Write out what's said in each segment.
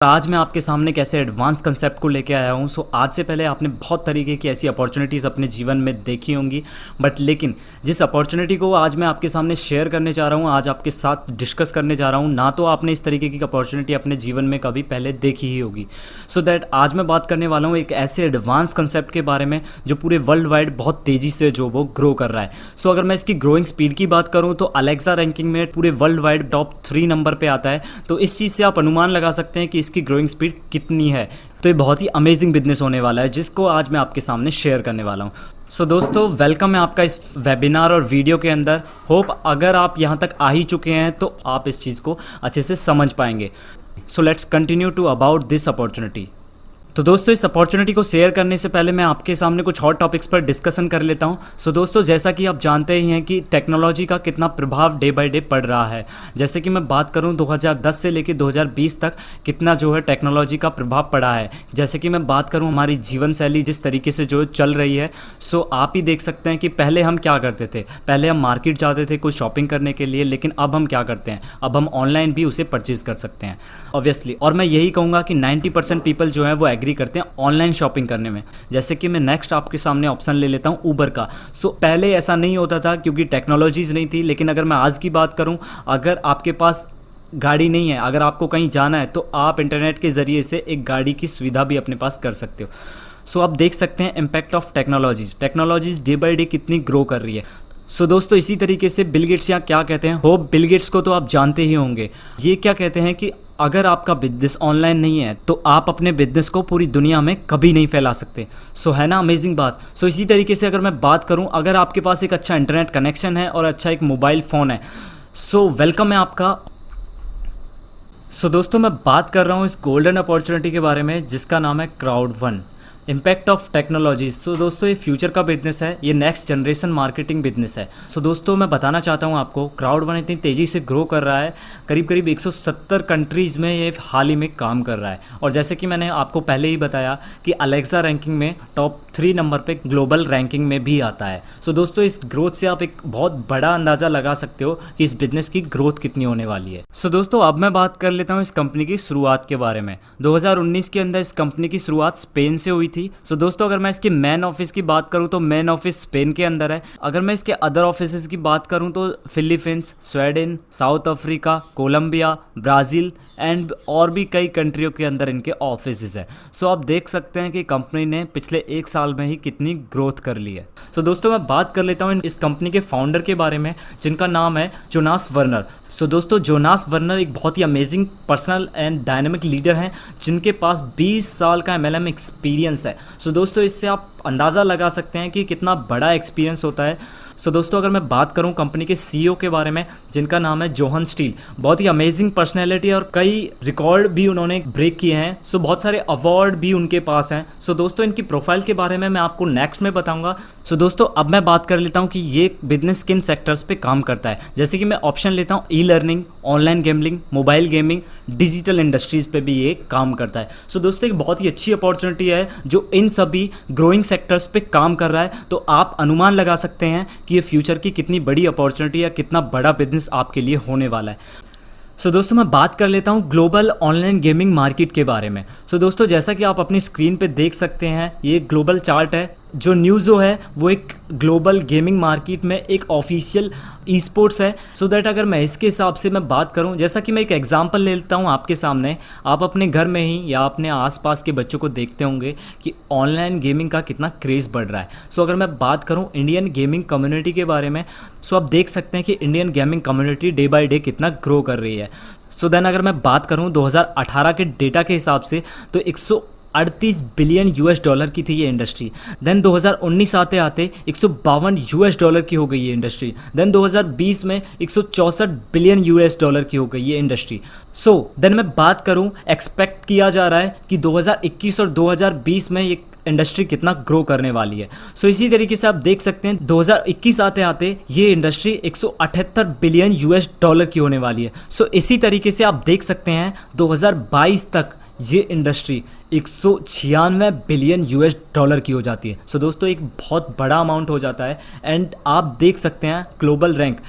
आज मैं आपके सामने कैसे एडवांस कंसेप्ट को लेके आया हूँ। आज से पहले आपने बहुत तरीके की ऐसी अपॉर्चुनिटीज़ अपने जीवन में देखी होंगी, लेकिन जिस अपॉर्चुनिटी को आज मैं आपके सामने शेयर करने जा रहा हूँ, आज आपके साथ डिस्कस करने जा रहा हूँ, ना तो आपने इस तरीके की अपॉर्चुनिटी अपने जीवन में कभी पहले देखी ही होगी। दैट आज मैं बात करने वाला हूँ एक ऐसे एडवांस कंसेप्ट के बारे में जो पूरे वर्ल्ड वाइड बहुत तेज़ी से जो वो ग्रो कर रहा है। अगर मैं इसकी ग्रोइंग स्पीड की बात करूँ तो अलेक्सा रैंकिंग में पूरे वर्ल्ड वाइड टॉप 3 नंबर पर आता है। तो इस चीज़ से आप अनुमान लगा सकते हैं कि इसकी ग्रोइंग स्पीड कितनी है। तो ये बहुत ही अमेजिंग बिजनेस होने वाला है जिसको आज मैं आपके सामने शेयर करने वाला हूँ। दोस्तों, वेलकम है आपका इस वेबिनार और वीडियो के अंदर। होप अगर आप यहाँ तक आ ही चुके हैं तो आप इस चीज़ को अच्छे से समझ पाएंगे। Let's continue to about this opportunity. तो दोस्तों, इस अपॉर्चुनिटी को शेयर करने से पहले मैं आपके सामने कुछ हॉट टॉपिक्स पर डिस्कशन कर लेता हूं। दोस्तों, जैसा कि आप जानते ही हैं कि टेक्नोलॉजी का कितना प्रभाव डे बाय डे पड़ रहा है। जैसे कि मैं बात करूं 2010 से लेकर 2020 तक कितना जो है टेक्नोलॉजी का प्रभाव पड़ा है। जैसे कि मैं बात करूं हमारी जीवन शैली जिस तरीके से जो चल रही है, आप ही देख सकते हैं कि पहले हम क्या करते थे। पहले हम मार्केट जाते थे कोई शॉपिंग करने के लिए, लेकिन अब हम क्या करते हैं, अब हम ऑनलाइन भी उसे परचेज़ कर सकते हैं ऑब्वियसली। और मैं यही कहूँगा कि 90% पीपल जो है वो एग्री करते हैं ऑनलाइन शॉपिंग करने में। जैसे कि मैं नेक्स्ट आपके सामने ऑप्शन ले लेता हूँ ऊबर का। पहले ऐसा नहीं होता था क्योंकि टेक्नोलॉजीज़ नहीं थी, लेकिन अगर मैं आज की बात करूँ, अगर आपके पास गाड़ी नहीं है, अगर आपको कहीं जाना है, तो आप इंटरनेट के ज़रिए से एक गाड़ी की सुविधा भी अपने पास कर सकते हो। आप देख सकते हैं impact of technologies day by day कितनी ग्रो कर रही है। दोस्तों, इसी तरीके से बिल गेट्स यहाँ क्या कहते हैं, होप बिल गेट्स को तो आप जानते ही होंगे। ये क्या कहते हैं कि अगर आपका बिजनेस ऑनलाइन नहीं है तो आप अपने बिजनेस को पूरी दुनिया में कभी नहीं फैला सकते। है ना अमेजिंग बात। इसी तरीके से अगर मैं बात करूं, अगर आपके पास एक अच्छा इंटरनेट कनेक्शन है और अच्छा एक मोबाइल फ़ोन है, वेलकम है आपका। दोस्तों, मैं बात कर रहा हूं इस गोल्डन अपॉर्चुनिटी के बारे में जिसका नाम है क्राउड1 इम्पैक्ट ऑफ टेक्नोलॉजी। दोस्तों, ये फ्यूचर का बिजनेस है, ये नेक्स्ट जनरेशन मार्केटिंग बिजनेस है। दोस्तों, मैं बताना चाहता हूँ आपको, क्राउड1 इतनी तेज़ी से ग्रो कर रहा है, करीब 170 कंट्रीज़ में ये हाल ही में काम कर रहा है। और जैसे कि मैंने आपको पहले ही बताया कि अलेक्सा रैंकिंग में टॉप 3 नंबर पे ग्लोबल रैंकिंग में भी आता है। दोस्तों, इस ग्रोथ से आप एक बहुत बड़ा अंदाज़ा लगा सकते हो कि इस बिजनेस की ग्रोथ कितनी होने वाली है। दोस्तों, अब मैं बात कर लेता हूँ इस कंपनी की शुरुआत के बारे में। 2019 के अंदर इस कंपनी की शुरुआत स्पेन से हुई थी। दोस्तों, अगर मैं इसके मेन ऑफिस की बात करूं तो मेन ऑफिस स्पेन के अंदर है। अगर मैं इसके अदर ऑफिसेज की बात करूं तो Philippines, Sweden, South Africa, Colombia, Brazil and और भी कई कंट्रियों के अंदर इनके ऑफिसेज हैं। आप देख सकते हैं कि कंपनी ने पिछले 1 साल में ही कितनी ग्रोथ कर ली है। दोस्तों, मैं बात कर लेता हूं इस कंपनी के फाउंडर के बारे में जिनका नाम है जोनास वर्नर। दोस्तों, जोनास वर्नर एक बहुत ही amazing personal and dynamic leader हैं जिनके पास 20 साल का MLM एक्सपीरियंस है। दोस्तों, इससे आप अंदाज़ा लगा सकते हैं कि कितना बड़ा एक्सपीरियंस होता है। दोस्तों, अगर मैं बात करूं कंपनी के CEO के बारे में जिनका नाम है जोहन स्टील, बहुत ही अमेजिंग पर्सनैलिटी और कई रिकॉर्ड भी उन्होंने ब्रेक किए हैं। बहुत सारे अवार्ड भी उनके पास हैं। दोस्तों, इनकी प्रोफाइल के बारे में मैं आपको नेक्स्ट में बताऊंगा। दोस्तों, अब मैं बात कर लेता हूं कि ये बिजनेस किन सेक्टर्स पे काम करता है। जैसे कि मैं ऑप्शन लेता हूं e learning, online gambling, mobile gaming, digital industries पे भी ये काम करता है। दोस्तों, एक बहुत ही अच्छी अपॉर्चुनिटी है जो इन सभी ग्रोइंग सेक्टर्स पे काम कर रहा है। तो आप अनुमान लगा सकते हैं कि ये फ्यूचर की कितनी बड़ी अपॉर्चुनिटी है, कितना बड़ा बिजनेस आपके लिए होने वाला है। दोस्तों, मैं बात कर लेता हूँ ग्लोबल ऑनलाइन गेमिंग मार्केट के बारे में। दोस्तों, जैसा कि आप अपनी स्क्रीन पे देख सकते हैं, ये ग्लोबल चार्ट है। जो न्यूज़ो है वो एक ग्लोबल गेमिंग मार्केट में एक ऑफिशियल ई स्पोर्ट्स है। दैट अगर मैं इसके हिसाब से मैं बात करूं, जैसा कि मैं एक एग्जांपल ले लेता हूं आपके सामने, आप अपने घर में ही या अपने आसपास के बच्चों को देखते होंगे कि ऑनलाइन गेमिंग का कितना क्रेज़ बढ़ रहा है। अगर मैं बात करूं इंडियन गेमिंग कम्युनिटी के बारे में, आप देख सकते हैं कि Indian gaming community day by day कितना ग्रो कर रही है। देन अगर मैं बात करूं 2018 के डेटा के हिसाब से तो 138 बिलियन US डॉलर की थी ये इंडस्ट्री। देन 2019 आते आते 152 US डॉलर की हो गई ये इंडस्ट्री। देन 2020 में 164 बिलियन US डॉलर की हो गई ये इंडस्ट्री। देन मैं बात करूं, एक्सपेक्ट किया जा रहा है कि 2021 और 2020 में ये इंडस्ट्री कितना ग्रो करने वाली है। इसी तरीके से आप देख सकते हैं 2021 आते आते ये इंडस्ट्री 178 बिलियन US डॉलर की होने वाली है। इसी तरीके से आप देख सकते हैं 2022 तक ये इंडस्ट्री 196 बिलियन US डॉलर की हो जाती है। दोस्तों, एक बहुत बड़ा अमाउंट हो जाता है। एंड आप देख सकते हैं ग्लोबल रैंक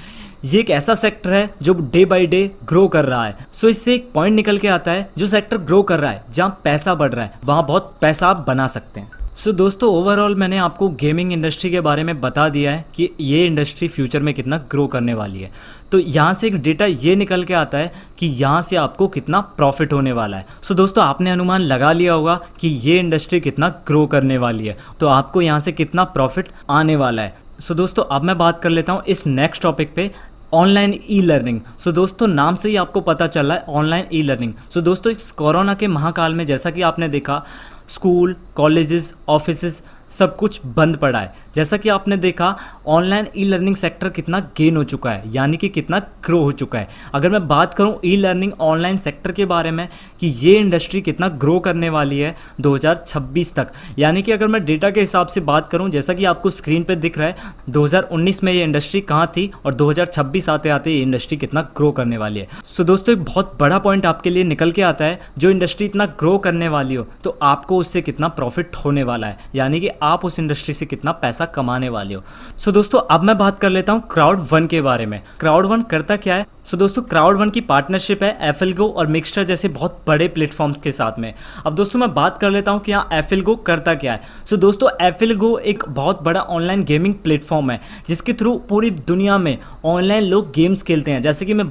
ये एक ऐसा सेक्टर है जो डे बाय डे ग्रो कर रहा है। सो इससे एक पॉइंट निकल के आता है, जो सेक्टर ग्रो कर रहा है, जहाँ पैसा बढ़ रहा है, वहाँ बहुत पैसा आप बना सकते हैं। सो दोस्तों ओवरऑल मैंने आपको गेमिंग इंडस्ट्री के बारे में बता दिया है कि ये इंडस्ट्री फ्यूचर में कितना ग्रो करने वाली है। तो यहाँ से एक डेटा ये निकल के आता है कि यहाँ से आपको कितना प्रॉफिट होने वाला है। सो दोस्तों आपने अनुमान लगा लिया होगा कि ये इंडस्ट्री कितना ग्रो करने वाली है, तो आपको यहाँ से कितना प्रॉफिट आने वाला है। सो दोस्तों अब मैं बात कर लेता हूँ इस नेक्स्ट टॉपिक पे, ऑनलाइन ई लर्निंग। सो दोस्तों नाम से ही आपको पता चल रहा है ऑनलाइन ई लर्निंग। सो दोस्तों इस कोरोना के महाकाल में जैसा कि आपने देखा, स्कूल, कॉलेजेस, ऑफिसेस सब कुछ बंद पड़ा है। जैसा कि आपने देखा ऑनलाइन ई लर्निंग सेक्टर कितना गेन हो चुका है, यानी कि कितना ग्रो हो चुका है। अगर मैं बात करूं ई लर्निंग ऑनलाइन सेक्टर के बारे में कि ये इंडस्ट्री कितना ग्रो करने वाली है 2026 तक, यानी कि अगर मैं डेटा के हिसाब से बात करूं, जैसा कि आपको स्क्रीन पे दिख रहा है 2019 में ये इंडस्ट्री कहाँ थी और 2026 आते आते ये इंडस्ट्री कितना ग्रो करने वाली है। सो दोस्तों एक बहुत बड़ा पॉइंट आपके लिए निकल के आता है, जो इंडस्ट्री इतना ग्रो करने वाली हो तो आपको उससे कितना प्रॉफिट होने वाला है, यानी कि आप उस इंडस्ट्री से कितना पैसा कमाने वाले हो। सो दोस्तों अब मैं बात कर लेता हूँ क्राउड1 के बारे में। क्राउड1 करता क्या है? सो दोस्तों क्राउड1 की पार्टनरशिप है एफिलगो और मिक्सचर जैसे बहुत बड़े प्लेटफॉर्म्स के साथ में। अब दोस्तों मैं बात कर लेता हूँ कि यहाँ एफिलगो करता क्या है। सो दोस्तों एफिलगो एक बहुत बड़ा ऑनलाइन गेमिंग प्लेटफॉर्म है, जिसके थ्रू पूरी दुनिया में ऑनलाइन लोग गेम्स खेलते हैं। जैसे कि मैं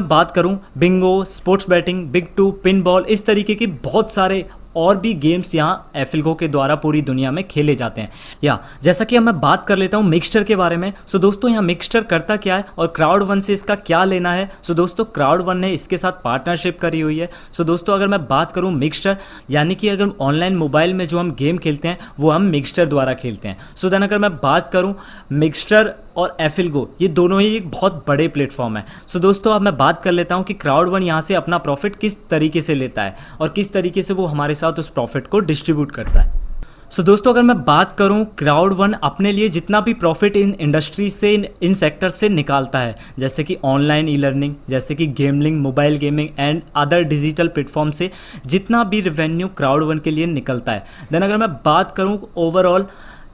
बात करूं bingo, sports betting, big two, pinball, इस तरीके के बहुत सारे और भी गेम्स यहाँ एफिलगो के द्वारा पूरी दुनिया में खेले जाते हैं। या जैसा कि अब मैं बात कर लेता हूँ मिक्सचर के बारे में। सो दोस्तों यहाँ मिक्सचर करता क्या है और क्राउड1 से इसका क्या लेना है? सो दोस्तों क्राउड1 ने इसके साथ पार्टनरशिप करी हुई है। सो दोस्तों अगर मैं बात करूँ मिक्सचर, यानी कि अगर ऑनलाइन मोबाइल में जो हम गेम खेलते हैं वो हम मिक्सचर द्वारा खेलते हैं। सो देन अगर मैं बात करूँ मिक्सचर और एफिलगो, ये दोनों ही एक बहुत बड़े प्लेटफॉर्म है। सो दोस्तों अब मैं बात कर लेता हूँ कि क्राउड1 यहाँ से अपना प्रॉफिट किस तरीके से लेता है और किस तरीके से वो हमारे साथ उस प्रॉफिट को डिस्ट्रीब्यूट करता है। सो दोस्तों अगर मैं बात करूं क्राउड1 अपने लिए जितना भी प्रॉफिट इन इंडस्ट्री से इन सेक्टर से निकालता है, जैसे कि ऑनलाइन ई लर्निंग, जैसे कि gaming, mobile gaming and other digital platform से जितना भी रेवेन्यू क्राउड1 के लिए निकलता है, देन अगर मैं बात करूं ओवरऑल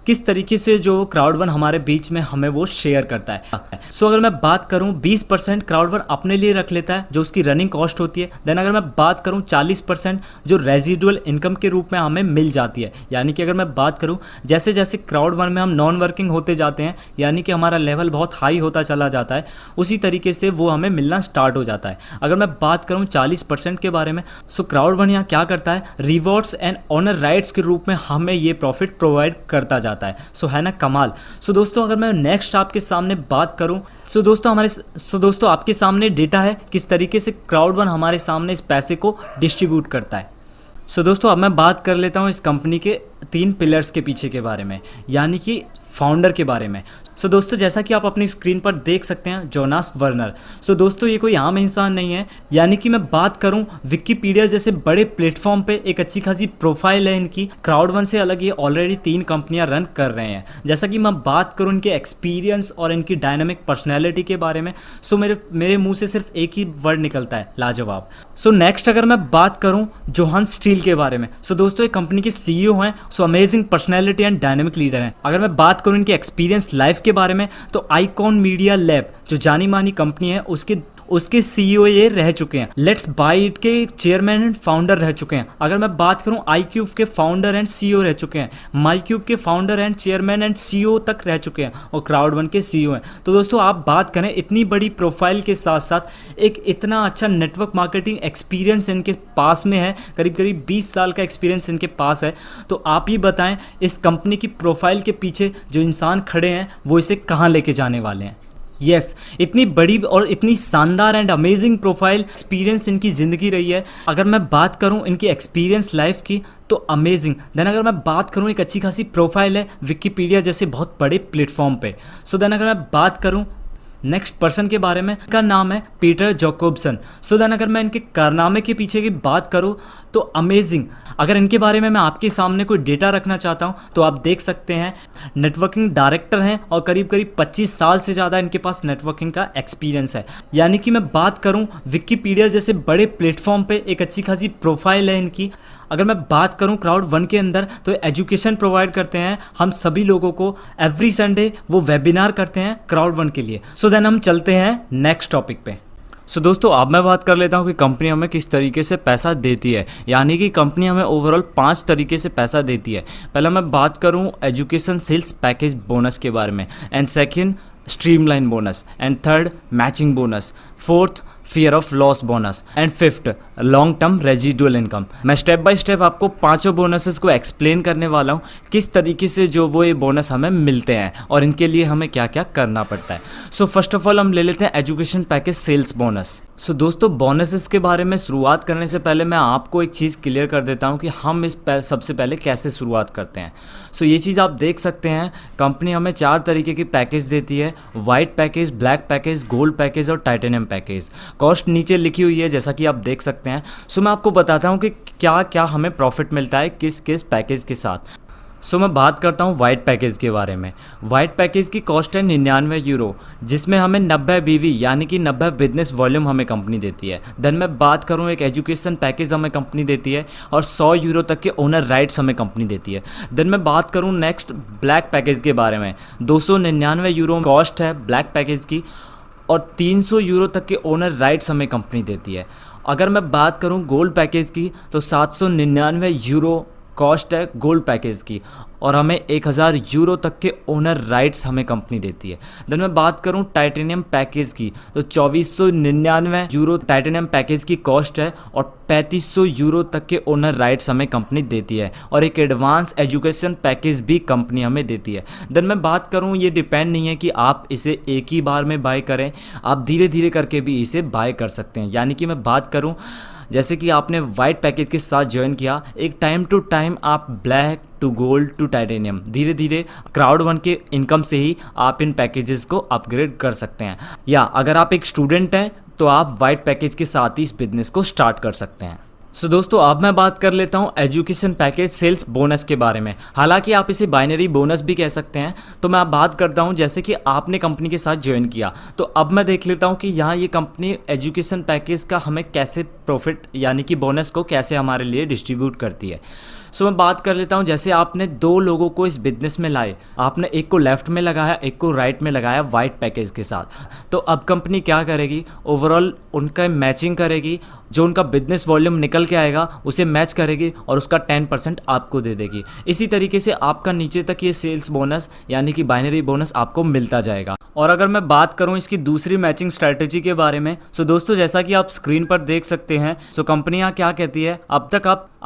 किस तरीके से जो क्राउड1 हमारे बीच में हमें वो शेयर करता है। सो अगर मैं बात करूं 20% क्राउड1 अपने लिए रख लेता है जो उसकी रनिंग कॉस्ट होती है। देन अगर मैं बात करूं 40% जो रेजिडुअल इनकम के रूप में हमें मिल जाती है, यानी कि अगर मैं बात करूं जैसे जैसे क्राउड1 में हम नॉन वर्किंग होते जाते हैं, यानी कि हमारा लेवल बहुत हाई होता चला जाता है, उसी तरीके से वो हमें मिलना स्टार्ट हो जाता है। अगर मैं बात करूँ 40% के बारे में, सो क्राउड1 यहाँ क्या करता है, रिवॉर्ड्स एंड ऑनर राइट्स के रूप में हमें ये प्रॉफिट प्रोवाइड करता जाता है। सो है ना कमाल। सो दोस्तों अगर मैं नेक्स्ट आपके सामने बात करूं, सो दोस्तों आपके सामने डेटा है किस तरीके से क्राउड1 हमारे सामने इस पैसे को डिस्ट्रीब्यूट करता है। सो दोस्तों अब मैं बात कर लेता हूं इस कंपनी के 3 पिलर्स के पीछे के बारे में, यानी कि फाउंडर के बारे में। सो दोस्तों जैसा कि आप अपनी स्क्रीन पर देख सकते हैं जोनास वर्नर। सो दोस्तों ये कोई आम इंसान नहीं है, यानी कि मैं बात करूं विकिपीडिया जैसे बड़े प्लेटफॉर्म पे एक अच्छी खासी प्रोफाइल है इनकी। क्राउड1 से अलग ये ऑलरेडी 3 कंपनियां रन कर रहे हैं। जैसा कि मैं बात करूं इनके एक्सपीरियंस और इनकी डायनामिक पर्सनैलिटी के बारे में, सो मेरे मुंह से सिर्फ एक ही वर्ड निकलता है, लाजवाब। सो नेक्स्ट अगर मैं बात करूं जोहान स्टील के बारे में, सो दोस्तों एक कंपनी के सीईओ हैं, so amazing personality and dynamic leader हैं। अगर मैं बात करूं इनके एक्सपीरियंस लाइफ के बारे में, तो आइकॉन मीडिया लैब जो जानी मानी कंपनी है उसके सीईओ ये रह चुके हैं। लेट्स बाय इट के चेयरमैन एंड फाउंडर रह चुके हैं। अगर मैं बात करूं iQube के फाउंडर एंड सीईओ रह चुके हैं। MyCube के founder and chairman and CEO तक रह चुके हैं और क्राउड1 के सीईओ हैं। तो दोस्तों आप बात करें इतनी बड़ी प्रोफाइल के साथ साथ एक इतना अच्छा नेटवर्क मार्केटिंग एक्सपीरियंस इनके पास में है, करीब करीब 20 साल का एक्सपीरियंस इनके पास है। तो आप ही बताएं इस कंपनी की प्रोफाइल के पीछे जो इंसान खड़े हैं वो इसे कहाँ लेके जाने वाले हैं। यस इतनी बड़ी और इतनी शानदार एंड अमेजिंग प्रोफाइल एक्सपीरियंस इनकी ज़िंदगी रही है। अगर मैं बात करूं इनकी एक्सपीरियंस लाइफ की तो अमेजिंग। देन अगर मैं बात करूं एक अच्छी खासी प्रोफाइल है विकिपीडिया जैसे बहुत बड़े प्लेटफॉर्म पे। सो देन अगर मैं बात करूं नेक्स्ट पर्सन के बारे में, का नाम है पीटर जैकोब्सन। सो देन अगर मैं इनके कारनामे के पीछे की बात करूं तो अमेजिंग। अगर इनके बारे में मैं आपके सामने कोई डेटा रखना चाहता हूँ तो आप देख सकते हैं, नेटवर्किंग डायरेक्टर हैं और करीब करीब 25 साल से ज़्यादा इनके पास नेटवर्किंग का एक्सपीरियंस है। यानी कि मैं बात करूँ विकिपीडिया जैसे बड़े प्लेटफॉर्म पे एक अच्छी खासी प्रोफाइल है इनकी। अगर मैं बात करूं क्राउड वन के अंदर तो एजुकेशन प्रोवाइड करते हैं हम सभी लोगों को। एवरी संडे वो वेबिनार करते हैं क्राउड वन के लिए। सो देन हम चलते हैं नेक्स्ट टॉपिक पे। सो दोस्तों अब मैं बात कर लेता हूँ कि कंपनी हमें किस तरीके से पैसा देती है। यानी कि कंपनी हमें ओवरऑल 5 तरीके से पैसा देती है। पहला मैं बात करूँ एजुकेशन सेल्स पैकेज बोनस के बारे में, and second streamline bonus, and third matching bonus, fourth fear of loss bonus, and fifth long term residual income. मैं स्टेप बाय स्टेप आपको पांचों बोनसेस को एक्सप्लेन करने वाला हूँ, किस तरीके से जो वो ये बोनस हमें मिलते हैं और इनके लिए हमें क्या क्या करना पड़ता है। सो फर्स्ट ऑफ ऑल हम ले लेते हैं एजुकेशन पैकेज सेल्स बोनस। सो दोस्तों बोनसेस के बारे में शुरुआत करने से पहले मैं आपको एक चीज़ क्लियर कर देता हूँ कि हम इस सबसे पहले कैसे शुरुआत करते हैं। सो ये चीज़ आप देख सकते हैं, कंपनी हमें 4 तरीके की पैकेज देती है, white package, black package, gold package और टाइटेनियम पैकेज। कॉस्ट नीचे लिखी हुई है जैसा कि आप देख सकते हैं। सो मैं आपको बताता हूँ कि क्या क्या हमें प्रॉफिट मिलता है किस किस पैकेज के साथ। सो मैं बात करता हूँ वाइट पैकेज के बारे में। वाइट पैकेज की कॉस्ट है 99 यूरो, जिसमें हमें 90 बीवी यानी कि 90 बिजनेस वॉल्यूम हमें कंपनी देती है। देन मैं बात करूँ एक एजुकेशन पैकेज हमें कंपनी देती है और 100 यूरो तक के ओनर राइट्स हमें कंपनी देती है। देन मैं बात करूँ नेक्स्ट ब्लैक पैकेज के बारे में। 299 यूरो कॉस्ट है ब्लैक पैकेज की और 300 यूरो तक के ओनर राइट्स हमें कंपनी देती है। अगर मैं बात करूं गोल्ड पैकेज की तो 799 यूरो कॉस्ट है गोल्ड पैकेज की और हमें 1000 यूरो तक के ओनर राइट्स हमें कंपनी देती है। देन मैं बात करूं टाइटेनियम पैकेज की तो 2499 यूरो टाइटेनियम पैकेज की कॉस्ट है और 3500 यूरो तक के ओनर राइट्स हमें कंपनी देती है और एक एडवांस एजुकेशन पैकेज भी कंपनी हमें देती है। देन मैं बात करूं ये डिपेंड नहीं है कि आप इसे एक ही बार में बाय करें, आप धीरे धीरे करके भी इसे बाय कर सकते हैं। यानी कि मैं बात करूं जैसे कि आपने वाइट पैकेज के साथ ज्वाइन किया, एक टाइम टू टाइम आप black to gold to titanium धीरे धीरे क्राउड वन के इनकम से ही आप इन पैकेजेस को अपग्रेड कर सकते हैं। या अगर आप एक स्टूडेंट हैं तो आप वाइट पैकेज के साथ ही इस बिजनेस को स्टार्ट कर सकते हैं। सो दोस्तों अब मैं बात कर लेता हूँ एजुकेशन पैकेज सेल्स बोनस के बारे में। हालांकि आप इसे बाइनरी बोनस भी कह सकते हैं। तो मैं अब बात करता हूँ जैसे कि आपने कंपनी के साथ ज्वाइन किया तो अब मैं देख लेता हूँ कि यहाँ ये कंपनी एजुकेशन पैकेज का हमें कैसे प्रॉफिट यानी कि बोनस को कैसे हमारे लिए डिस्ट्रीब्यूट करती है। सो मैं बात कर लेता हूँ जैसे आपने 2 लोगों को इस बिजनेस में लाए, आपने एक को लेफ्ट में लगाया एक को राइट में लगाया वाइट पैकेज के साथ। तो अब कंपनी क्या करेगी, ओवरऑल उनका मैचिंग करेगी, जो उनका बिजनेस वॉल्यूम निकल के आएगा उसे मैच करेगी और उसका 10% आपको दे देगी। इसी तरीके से आपका नीचे तक ये सेल्स बोनस यानी कि बाइनरी बोनस आपको मिलता जाएगा। और अगर मैं बात करूं इसकी दूसरी मैचिंग स्ट्रैटेजी के बारे में, सो दोस्तों जैसा कि आप स्क्रीन पर देख सकते हैं, सो कंपनी यहाँ क्या कहती है, अब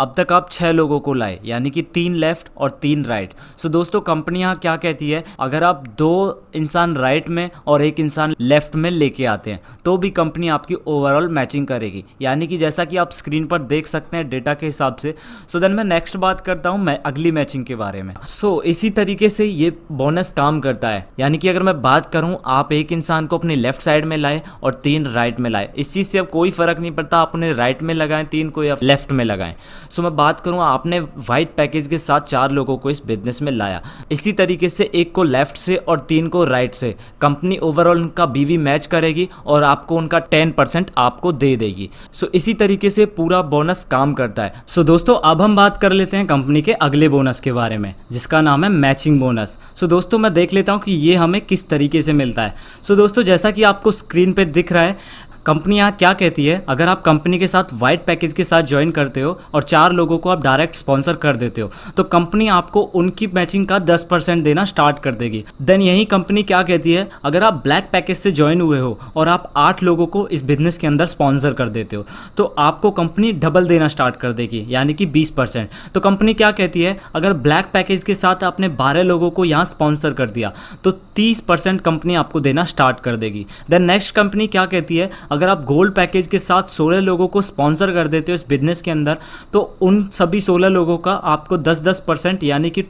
तक आप 6 लोगों को लाए यानी कि 3 लेफ्ट और 3 राइट। सो दोस्तों कंपनी यहाँ क्या कहती है, अगर आप 2 इंसान राइट में और 1 इंसान लेफ्ट में लेके आते हैं तो भी कंपनी आपकी ओवरऑल मैचिंग करेगी। यानी कि जैसा कि आप स्क्रीन पर देख सकते हैं डेटा के हिसाब से। सो देन मैं नेक्स्ट बात करता हूँ मैं अगली मैचिंग के बारे में। सो इसी तरीके से ये बोनस काम करता है। यानी कि अगर मैं बात करूँ आप 1 इंसान को अपने लेफ्ट साइड में लाए और 3 राइट में लाए, इस चीज़ से अब कोई फर्क नहीं पड़ता आप उन्हें राइट में लगाएं 3 को या लेफ्ट में लगाएं। सो मैं बात करूँ आपने वाइट पैकेज के साथ 4 लोगों को इस बिजनेस में लाया, इसी तरीके से 1 को लेफ्ट से और 3 को राइट से, कंपनी ओवरऑल उनका बीवी मैच करेगी और आपको उनका 10% आपको दे देगी। सो इसी तरीके से पूरा बोनस काम करता है। सो दोस्तों अब हम बात कर लेते हैं कंपनी के अगले बोनस के बारे में जिसका नाम है मैचिंग बोनस। सो दोस्तों मैं देख लेता हूं कि ये हमें किस तरीके से मिलता है। सो दोस्तों जैसा कि आपको स्क्रीन पे दिख रहा है, कंपनी यहाँ क्या कहती है, अगर आप कंपनी के साथ वाइट पैकेज के साथ ज्वाइन करते हो और 4 लोगों को आप डायरेक्ट स्पॉन्सर कर देते हो तो कंपनी आपको उनकी मैचिंग का 10% देना स्टार्ट कर देगी। देन यही कंपनी क्या कहती है, अगर आप ब्लैक पैकेज से ज्वाइन हुए हो और आप 8 लोगों को इस बिजनेस के अंदर स्पॉन्सर कर देते हो तो आपको कंपनी डबल देना स्टार्ट कर देगी यानी कि 20%। तो कंपनी क्या कहती है, अगर ब्लैक पैकेज के साथ आपने 12 लोगों को यहाँ स्पॉन्सर कर दिया तो 30% कंपनी आपको देना स्टार्ट कर देगी। देन नेक्स्ट कंपनी क्या कहती है, अगर आप गोल्ड पैकेज के साथ 16 लोगों को स्पॉन्सर कर देते हो इस बिजनेस के अंदर तो उन सभी 16 लोगों का आपको 10% यानी कि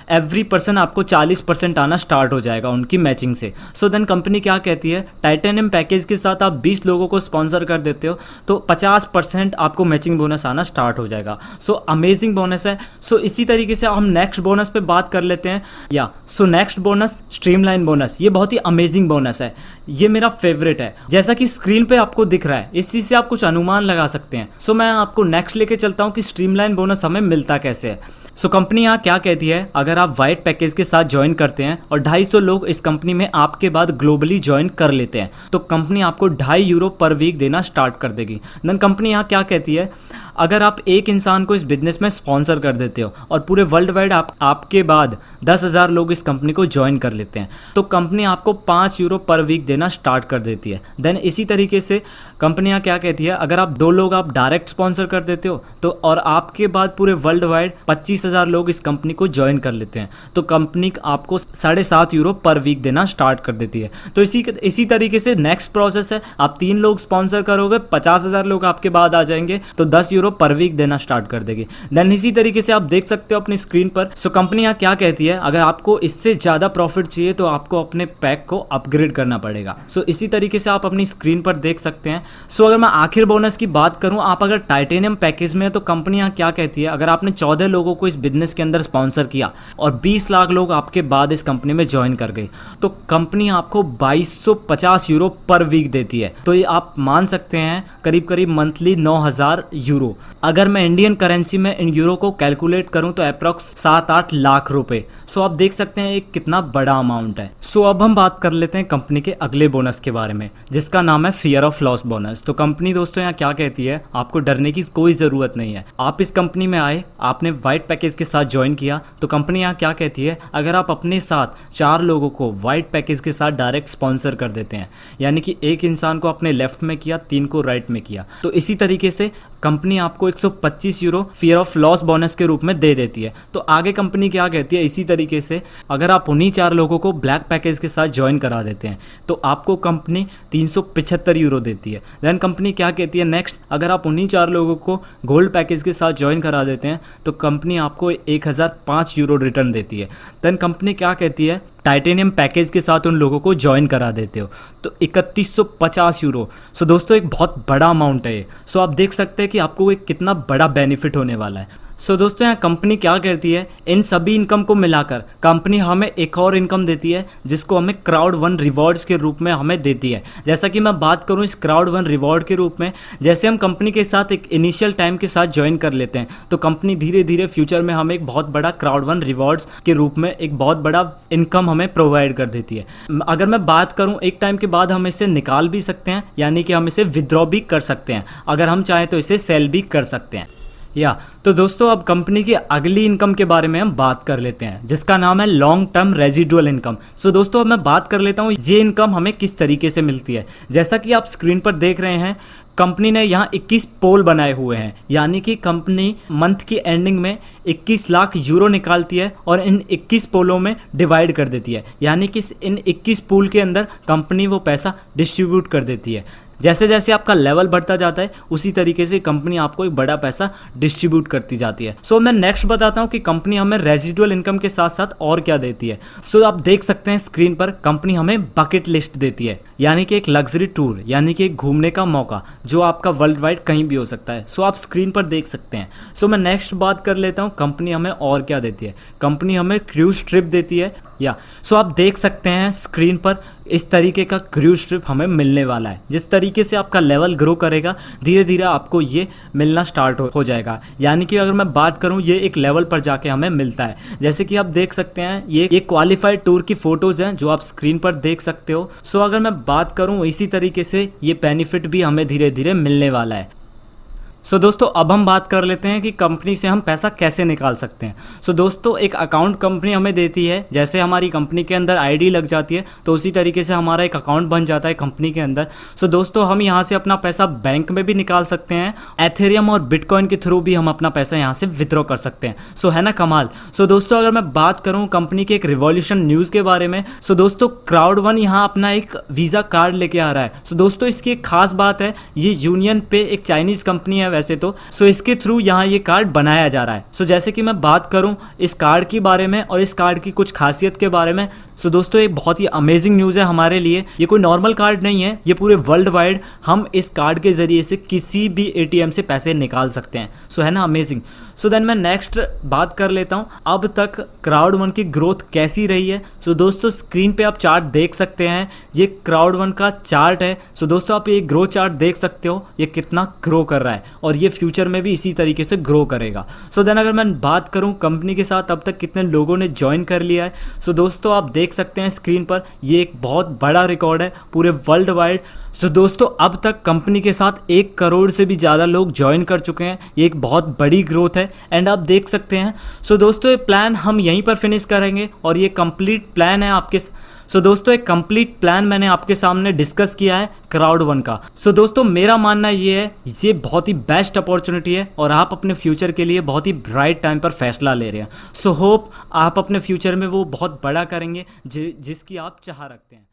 एवरी पर्सन आपको 40% आना स्टार्ट हो जाएगा उनकी मैचिंग से। सो देन कंपनी क्या कहती है, टाइटेनियम पैकेज के साथ आप 20 लोगों को स्पॉन्सर कर देते हो तो 50% आपको मैचिंग बोनस आना स्टार्ट हो जाएगा। सो अमेजिंग बोनस है। सो इसी तरीके से हम नेक्स्ट बोनस पे बात कर लेते हैं। So next bonus streamline bonus, ये बहुत ही अमेजिंग बोनस है, ये मेरा फेवरेट है। जैसा कि स्क्रीन पे आपको दिख रहा है, इस चीज़ से आप कुछ अनुमान लगा सकते हैं। सो मैं आपको नेक्स्ट लेके चलता हूँ कि स्ट्रीमलाइन बोनस हमें मिलता कैसे है। सो कंपनी यहाँ क्या कहती है, अगर आप वाइट पैकेज के साथ ज्वाइन करते हैं और 250 लोग इस कंपनी में आपके बाद ग्लोबली ज्वाइन कर लेते हैं तो कंपनी आपको 2.5 यूरो पर वीक देना स्टार्ट कर देगी। देन कंपनी यहाँ क्या कहती है, अगर आप एक इंसान को इस बिजनेस में स्पॉन्सर कर देते हो और पूरे वर्ल्ड वाइड आपके बाद 10,000 लोग इस कंपनी को ज्वाइन कर लेते हैं तो कंपनी आपको 5 यूरो पर वीक देना स्टार्ट कर देती है। देन इसी तरीके से कंपनी यहाँ क्या कहती है, अगर आप 2 लोग आप डायरेक्ट स्पॉन्सर कर देते हो तो और आपके बाद पूरे वर्ल्ड वाइड 25,000 लोग इस कंपनी को ज्वाइन कर लेते हैं तो कंपनी आपको 7.5 यूरो पर वीक देना स्टार्ट कर देती है। तो इसी तरीके से नेक्स्ट प्रोसेस है, आप 3 लोग स्पॉन्सर करोगे, 50,000 लोग आपके बाद आ जाएंगे तो 10 यूरो पर वीक देना स्टार्ट कर देगी। देन इसी तरीके से आप देख सकते हो अपनी स्क्रीन पर। सो कंपनी यहाँ क्या कहती है, अगर आपको इससे ज़्यादा प्रॉफिट चाहिए तो आपको अपने पैक को अपग्रेड करना पड़ेगा। सो इसी तरीके से आप अपनी स्क्रीन पर देख सकते हैं। सो अगर मैं आखिर बोनस की बात करूं, आप अगर टाइटेनियम पैकेज में है तो कंपनी यहाँ क्या कहती है, अगर आपने 14 लोगों को इस बिजनेस के अंदर स्पॉन्सर किया और 20 लाख लोग आपके बाद इस कंपनी में ज्वाइन कर गए तो कंपनी आपको 2250 यूरो पर वीक देती है। तो ये आप मान सकते हैं करीब करीब मंथली 9,000 यूरो। अगर मैं इंडियन करेंसी में इन यूरो को कैलकुलेट करूं तो अप्रॉक्स 7-8 लाख रुपए। सो आप देख सकते हैं एक कितना बड़ा अमाउंट है। सो अब हम बात कर लेते हैं कंपनी के अगले बोनस के बारे में जिसका नाम है फियर ऑफ लॉस बोनस। तो कंपनी दोस्तों यहाँ क्या कहती है, आपको डरने की कोई ज़रूरत नहीं है। आप इस कंपनी में आए, आपने वाइट पैकेज के साथ ज्वाइन किया तो कंपनी यहाँ क्या कहती है, अगर आप अपने साथ 4 लोगों को वाइट पैकेज के साथ डायरेक्ट स्पॉन्सर कर देते हैं, यानी कि एक इंसान को अपने लेफ्ट में किया, 3 को राइट में किया, तो इसी तरीके से कंपनी आपको 125 euro fear of loss bonus के रूप में दे देती है। तो आगे कंपनी क्या कहती है, इसी तरीके से अगर आप उन्हीं 4 लोगों को ब्लैक पैकेज के साथ ज्वाइन करा देते हैं तो आपको कंपनी 375 यूरो देती है। देन कंपनी क्या कहती है नेक्स्ट, अगर आप उन्हीं 4 लोगों को गोल्ड पैकेज के साथ ज्वाइन करा देते हैं तो कंपनी आपको 1005 यूरो रिटर्न देती है। देन कंपनी क्या कहती है, टाइटेनियम पैकेज के साथ उन लोगों को ज्वाइन करा देते हो तो 3150 यूरो। सो दोस्तों एक बहुत बड़ा अमाउंट है ये। सो आप देख सकते हैं कि आपको एक कितना बड़ा बेनिफिट होने वाला है। सो दोस्तों यहाँ कंपनी क्या करती है, इन सभी इनकम को मिलाकर कंपनी हमें एक और इनकम देती है जिसको हमें क्राउड वन रिवॉर्ड्स के रूप में हमें देती है। जैसा कि मैं बात करूँ इस क्राउड वन रिवॉर्ड के रूप में, जैसे हम कंपनी के साथ एक इनिशियल टाइम के साथ ज्वाइन कर लेते हैं तो कंपनी धीरे धीरे फ्यूचर में हमें एक बहुत बड़ा क्राउड वन रिवॉर्ड्स के रूप में एक बहुत बड़ा इनकम हमें प्रोवाइड कर देती है। अगर मैं बात करूँ एक टाइम के बाद हम इसे निकाल भी सकते हैं, यानी कि हम इसे विदड्रॉ भी कर सकते हैं, अगर हम चाहें तो इसे सेल भी कर सकते हैं। तो दोस्तों अब कंपनी की अगली इनकम के बारे में हम बात कर लेते हैं जिसका नाम है लॉन्ग टर्म रेजिडुअल इनकम। सो दोस्तों अब मैं बात कर लेता हूँ ये इनकम हमें किस तरीके से मिलती है। जैसा कि आप स्क्रीन पर देख रहे हैं कंपनी ने यहाँ 21 पोल बनाए हुए हैं, यानी कि कंपनी मंथ की एंडिंग में 21 लाख यूरो निकालती है और इन 21 पोलों में डिवाइड कर देती है, यानी कि इन 21 पूल के अंदर कंपनी वो पैसा डिस्ट्रीब्यूट कर देती है। जैसे जैसे आपका लेवल बढ़ता जाता है उसी तरीके से कंपनी आपको एक बड़ा पैसा डिस्ट्रीब्यूट करती जाती है। सो मैं नेक्स्ट बताता हूँ कि कंपनी हमें रेजिडुअल इनकम के साथ साथ और क्या देती है। सो आप देख सकते हैं स्क्रीन पर कंपनी हमें बकेट लिस्ट देती है, यानी कि एक लग्जरी टूर, यानी कि एक घूमने का मौका जो आपका वर्ल्ड वाइड कहीं भी हो सकता है। सो आप स्क्रीन पर देख सकते हैं। सो मैं नेक्स्ट बात कर लेता हूँ कंपनी हमें और क्या देती है। कंपनी हमें क्रूज ट्रिप देती है। सो आप देख सकते हैं स्क्रीन पर इस तरीके का क्रूज ट्रिप हमें मिलने वाला है। जिस तरीके से आपका लेवल ग्रो करेगा धीरे धीरे आपको ये मिलना स्टार्ट हो जाएगा, यानी कि अगर मैं बात करूं ये एक लेवल पर जाके हमें मिलता है। जैसे कि आप देख सकते हैं ये क्वालिफाइड टूर की फ़ोटोज़ हैं जो आप स्क्रीन पर देख सकते हो। सो अगर मैं बात करूं इसी तरीके से ये बेनिफिट भी हमें धीरे धीरे मिलने वाला है। सो दोस्तों अब हम बात कर लेते हैं कि कंपनी से हम पैसा कैसे निकाल सकते हैं। सो दोस्तों एक अकाउंट कंपनी हमें देती है, जैसे हमारी कंपनी के अंदर आईडी लग जाती है तो उसी तरीके से हमारा एक अकाउंट बन जाता है कंपनी के अंदर। सो दोस्तों हम यहाँ से अपना पैसा बैंक में भी निकाल सकते हैं, एथेरियम और बिटकॉइन के थ्रू भी हम अपना पैसा यहाँ से विथड्रॉ कर सकते हैं। सो है ना कमाल। सो दोस्तों अगर मैं बात करूँ कंपनी के एक रिवॉल्यूशन न्यूज़ के बारे में, सो दोस्तों क्राउड वन यहाँ अपना एक वीज़ा कार्ड लेके आ रहा है। सो दोस्तों इसकी एक खास बात है, ये यूनियन पे एक चाइनीज़ कंपनी है वैसे तो। सो इसके थ्रू यहाँ ये कार्ड बनाया जा रहा है। सो जैसे कि मैं बात करूँ इस कार्ड के बारे में और इस कार्ड की कुछ खासियत के बारे में, सो दोस्तों ये बहुत ही अमेजिंग न्यूज़ है हमारे लिए। ये कोई नॉर्मल कार्ड नहीं है, ये पूरे वर्ल्ड वाइड हम इस कार्ड के ज़रिए से किसी भी एटीएम से पैसे निकाल सकते हैं। सो है ना अमेजिंग। सो देन मैं नेक्स्ट बात कर लेता हूँ अब तक क्राउड वन की ग्रोथ कैसी रही है। सो दोस्तों स्क्रीन पे आप चार्ट देख सकते हैं, ये क्राउड वन का चार्ट है। सो दोस्तों आप ये ग्रो चार्ट देख सकते हो, ये कितना ग्रो कर रहा है और ये फ्यूचर में भी इसी तरीके से ग्रो करेगा। सो देन अगर मैं बात करूँ कंपनी के साथ अब तक कितने लोगों ने ज्वाइन कर लिया है, सो दोस्तों आप देख सकते हैं स्क्रीन पर, ये एक बहुत बड़ा रिकॉर्ड है पूरे वर्ल्ड वाइड। सो दोस्तों अब तक कंपनी के साथ 1 करोड़ से भी ज़्यादा लोग ज्वाइन कर चुके हैं, ये एक बहुत बड़ी ग्रोथ है एंड आप देख सकते हैं। सो दोस्तों ये प्लान हम यहीं पर फिनिश करेंगे और ये कंप्लीट प्लान है आपके। सो दोस्तों एक कंप्लीट प्लान मैंने आपके सामने डिस्कस किया है क्राउड वन का। सो दोस्तों मेरा मानना ये है, ये बहुत ही बेस्ट अपॉर्चुनिटी है और आप अपने फ्यूचर के लिए बहुत ही ब्राइट टाइम पर फैसला ले रहे हैं। सो होप आप अपने फ्यूचर में वो बहुत बड़ा करेंगे जिसकी आप चाह रखते हैं।